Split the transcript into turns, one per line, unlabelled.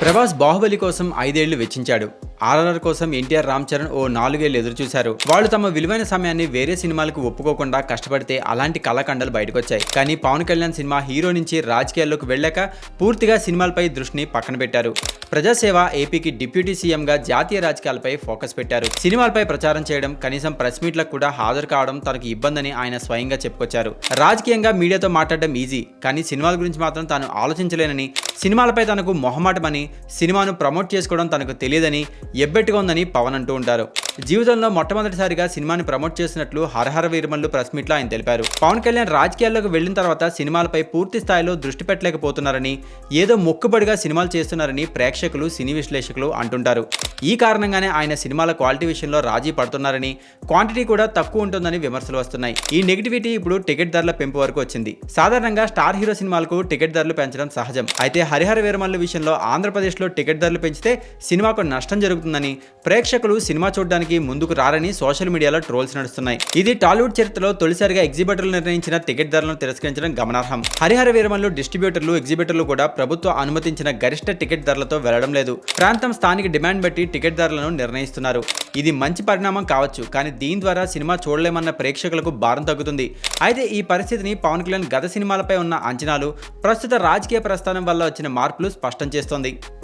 ప్రభాస్ బాహుబలి కోసం 5 ఏళ్లు వెచ్చించాడు. ఆర్ఆర్ఆర్ కోసం ఎన్టీఆర్, రామ్ చరణ్ ఓ 4 ఏళ్లు ఎదురుచూశారు. వాళ్ళు తమ విలువైన సమయాన్ని వేరే సినిమాలకు ఒప్పుకోకుండా కష్టపడితే అలాంటి కళాఖండాలు బయటకొచ్చాయి. కానీ పవన్ కళ్యాణ్ సినిమా హీరో నుంచి రాజకీయాల్లోకి వెళ్ళాక పూర్తిగా సినిమాలపై దృష్టిని పక్కన పెట్టారు. ప్రజాసేవ, ఏపీకి డిప్యూటీ సీఎంగా జాతీయ రాజకీయాలపై ఫోకస్ పెట్టారు. సినిమాలపై ప్రచారం చేయడం, కనీసం ప్రెస్ మీట్లకు కూడా హాజరు కావడం తనకు ఇబ్బందని ఆయన స్వయంగా చెప్పుకొచ్చారు. రాజకీయంగా మీడియాతో మాట్లాడడం ఈజీ, కానీ సినిమాల గురించి మాత్రం తాను ఆలోచించలేనని, సినిమాలపై తనకు మొహమాటమని, సినిమాను ప్రమోట్ చేసుకోవడం తనకు తెలియదని, ఎబ్బెట్టుగా ఉందని పవన్ అంటూ ఉంటారు. జీవితంలో మొట్టమొదటిసారిగా సినిమాని ప్రమోట్ చేసినట్లు హరహర వీరమల్లు ప్రెస్ మీట్లో ఆయన తెలిపారు. పవన్ కళ్యాణ్ రాజకీయాల్లోకి వెళ్లిన తర్వాత సినిమాలపై పూర్తి స్థాయిలో దృష్టి పెట్టలేకపోతున్నారని, ఏదో మొక్కుబడిగా సినిమాలు చేస్తున్నారని ప్రేక్షకులు, సినీ విశ్లేషకులు అంటుంటారు. ఈ కారణంగానే ఆయన సినిమాల క్వాలిటీ విషయంలో రాజీ పడుతున్నారని, క్వాంటిటీ కూడా తక్కువ ఉంటుందని విమర్శలు వస్తున్నాయి. ఈ నెగిటివిటీ ఇప్పుడు టికెట్ ధరల పెంపు వరకు వచ్చింది. సాధారణంగా స్టార్ హీరో సినిమాలకు టికెట్ ధరలు పెంచడం సహజం. అయితే హరిహర వీరమల్లు విషయంలో ఆంధ్రప్రదేశ్లో టికెట్ ధరలు పెంచితే సినిమాకు నష్టం జరుగుతుందని, ప్రేక్షకులు సినిమా చూడడానికి ముందుకు రారని సోషల్ మీడియాలో ట్రోల్స్ నడుస్తున్నాయి. ఇది టాలీవుడ్ చరిత్రలో తొలిసారిగా ఎగ్జిబిటర్లు నిర్ణయించిన టికెట్ ధరలను తిరస్కరించడం గమనార్హం. హరిహర వీరమల్లు డిస్ట్రిబ్యూటర్లు, ఎగ్జిబిటర్లు కూడా ప్రభుత్వం అనుమతించిన గరిష్ట టికెట్ ధరలతో వెళ్లడం లేదు. ప్రాంతం, స్థానిక డిమాండ్ బట్టి టికెట్ ధరలను నిర్ణయిస్తున్నారు. ఇది మంచి పరిణామం కావచ్చు, కానీ దీని ద్వారా సినిమా చూడలేమన్న ప్రేక్షకులకు భారం తగ్గుతుంది. అయితే ఈ పరిస్థితిని పవన్ కళ్యాణ్ గత సినిమాలపై ఉన్న అంచనాలు, ప్రస్తుత రాజకీయ ప్రస్థానం వల్ల వచ్చిన మార్పులు స్పష్టం చేస్తోంది.